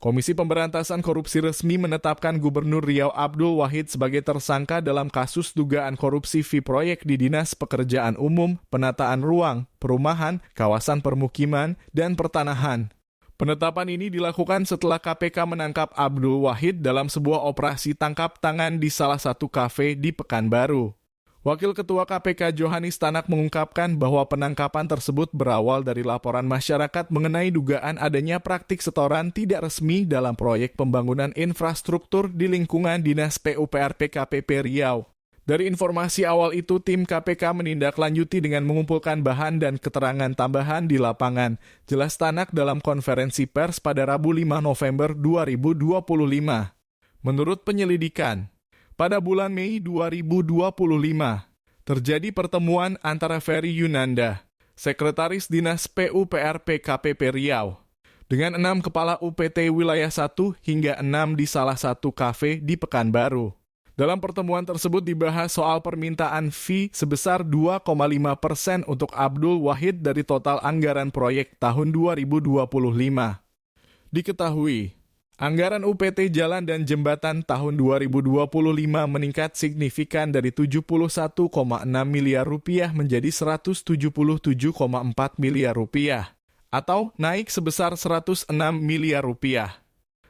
Komisi Pemberantasan Korupsi resmi menetapkan Gubernur Riau Abdul Wahid sebagai tersangka dalam kasus dugaan korupsi fee proyek di Dinas Pekerjaan Umum, Penataan Ruang, Perumahan, Kawasan Permukiman, dan Pertanahan. Penetapan ini dilakukan setelah KPK menangkap Abdul Wahid dalam sebuah operasi tangkap tangan di salah satu kafe di Pekanbaru. Wakil Ketua KPK Johanis Tanak mengungkapkan bahwa penangkapan tersebut berawal dari laporan masyarakat mengenai dugaan adanya praktik setoran tidak resmi dalam proyek pembangunan infrastruktur di lingkungan Dinas PUPR PKPP Riau. Dari informasi awal itu, tim KPK menindaklanjuti dengan mengumpulkan bahan dan keterangan tambahan di lapangan. Jelas Tanak dalam konferensi pers pada Rabu 5 November 2025. Menurut penyelidikan, pada bulan Mei 2025, terjadi pertemuan antara Ferry Yunanda, Sekretaris Dinas PUPR PKPP Riau, dengan 6 kepala UPT Wilayah 1 hingga 6 di salah satu kafe di Pekanbaru. Dalam pertemuan tersebut dibahas soal permintaan fee sebesar 2,5% untuk Abdul Wahid dari total anggaran proyek tahun 2025. Diketahui, anggaran UPT Jalan dan Jembatan tahun 2025 meningkat signifikan dari 71,6 miliar rupiah menjadi 177,4 miliar rupiah, atau naik sebesar 106 miliar rupiah.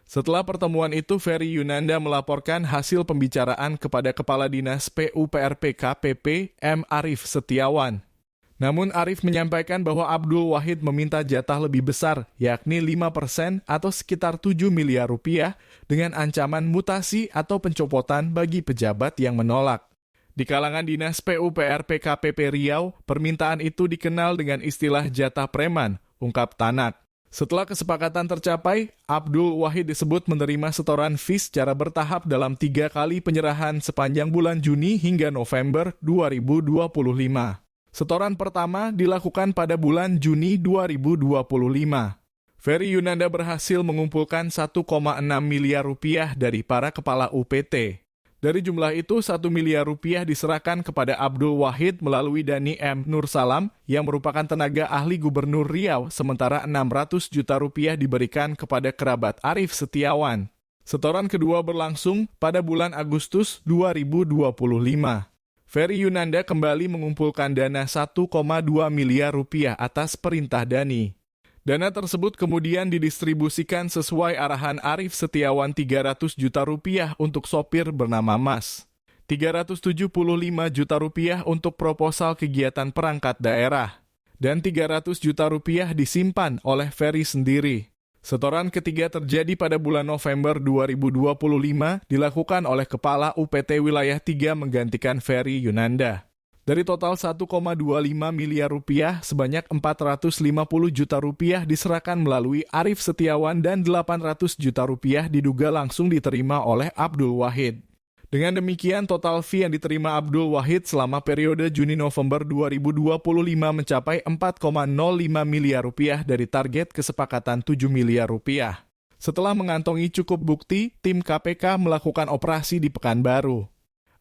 Setelah pertemuan itu, Ferry Yunanda melaporkan hasil pembicaraan kepada Kepala Dinas PUPR PKPP M. Arif Setiawan. Namun Arif menyampaikan bahwa Abdul Wahid meminta jatah lebih besar, yakni 5% atau sekitar 7 miliar rupiah dengan ancaman mutasi atau pencopotan bagi pejabat yang menolak. Di kalangan Dinas PUPR PKPP Riau, permintaan itu dikenal dengan istilah jatah preman, ungkap Tanak. Setelah kesepakatan tercapai, Abdul Wahid disebut menerima setoran fee secara bertahap dalam 3 kali penyerahan sepanjang bulan Juni hingga November 2025. Setoran pertama dilakukan pada bulan Juni 2025. Ferry Yunanda berhasil mengumpulkan 1,6 miliar rupiah dari para kepala UPT. Dari jumlah itu, 1 miliar rupiah diserahkan kepada Abdul Wahid melalui Dhani M. Nursalam yang merupakan tenaga ahli Gubernur Riau, sementara 600 juta rupiah diberikan kepada kerabat Arif Setiawan. Setoran kedua berlangsung pada bulan Agustus 2025. Ferry Yunanda kembali mengumpulkan dana 1,2 miliar rupiah atas perintah Dhani. Dana tersebut kemudian didistribusikan sesuai arahan Arif Setiawan 300 juta rupiah untuk sopir bernama Mas. 375 juta rupiah untuk proposal kegiatan perangkat daerah. Dan 300 juta rupiah disimpan oleh Ferry sendiri. Setoran ketiga terjadi pada bulan November 2025 dilakukan oleh Kepala UPT Wilayah 3 menggantikan Ferry Yunanda. Dari total 1,25 miliar rupiah, sebanyak 450 juta rupiah diserahkan melalui Arif Setiawan dan 800 juta rupiah diduga langsung diterima oleh Abdul Wahid. Dengan demikian, total fee yang diterima Abdul Wahid selama periode Juni-November 2025 mencapai 4,05 miliar rupiah dari target kesepakatan 7 miliar rupiah. Setelah mengantongi cukup bukti, tim KPK melakukan operasi di Pekanbaru.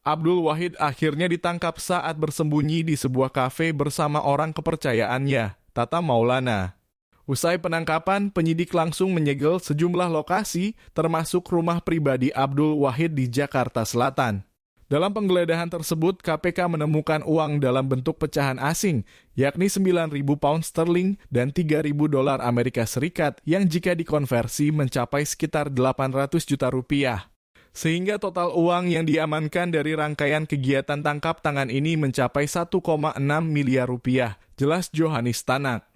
Abdul Wahid akhirnya ditangkap saat bersembunyi di sebuah kafe bersama orang kepercayaannya, Tata Maulana. Usai penangkapan, penyidik langsung menyegel sejumlah lokasi, termasuk rumah pribadi Abdul Wahid di Jakarta Selatan. Dalam penggeledahan tersebut, KPK menemukan uang dalam bentuk pecahan asing, yakni 9.000 pound sterling dan 3.000 dolar Amerika Serikat yang jika dikonversi mencapai sekitar 800 juta rupiah. Sehingga total uang yang diamankan dari rangkaian kegiatan tangkap tangan ini mencapai 1,6 miliar rupiah, jelas Johanis Tanak.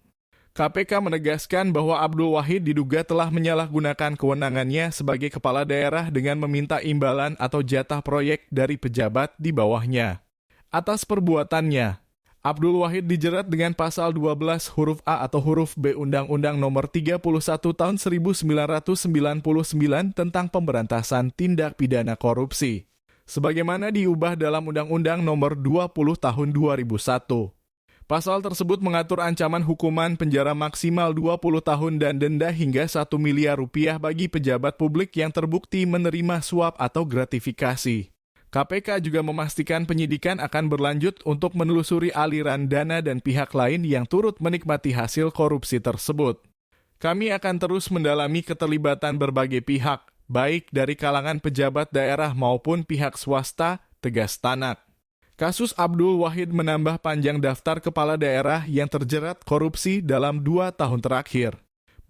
KPK menegaskan bahwa Abdul Wahid diduga telah menyalahgunakan kewenangannya sebagai kepala daerah dengan meminta imbalan atau jatah proyek dari pejabat di bawahnya. Atas perbuatannya, Abdul Wahid dijerat dengan pasal 12 huruf A atau huruf B Undang-Undang Nomor 31 Tahun 1999 tentang Pemberantasan Tindak Pidana Korupsi, sebagaimana diubah dalam Undang-Undang Nomor 20 Tahun 2001. Pasal tersebut mengatur ancaman hukuman penjara maksimal 20 tahun dan denda hingga 1 miliar rupiah bagi pejabat publik yang terbukti menerima suap atau gratifikasi. KPK juga memastikan penyidikan akan berlanjut untuk menelusuri aliran dana dan pihak lain yang turut menikmati hasil korupsi tersebut. Kami akan terus mendalami keterlibatan berbagai pihak, baik dari kalangan pejabat daerah maupun pihak swasta, tegas Tanak. Kasus Abdul Wahid menambah panjang daftar kepala daerah yang terjerat korupsi dalam 2 tahun terakhir.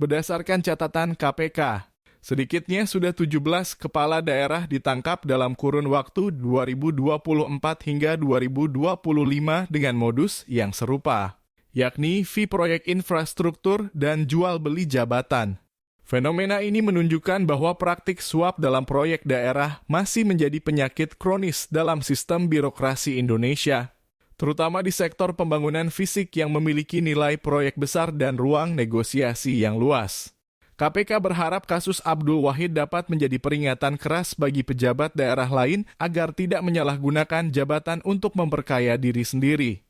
Berdasarkan catatan KPK, sedikitnya sudah 17 kepala daerah ditangkap dalam kurun waktu 2024 hingga 2025 dengan modus yang serupa, yakni fee proyek infrastruktur dan jual beli jabatan. Fenomena ini menunjukkan bahwa praktik suap dalam proyek daerah masih menjadi penyakit kronis dalam sistem birokrasi Indonesia, terutama di sektor pembangunan fisik yang memiliki nilai proyek besar dan ruang negosiasi yang luas. KPK berharap kasus Abdul Wahid dapat menjadi peringatan keras bagi pejabat daerah lain agar tidak menyalahgunakan jabatan untuk memperkaya diri sendiri.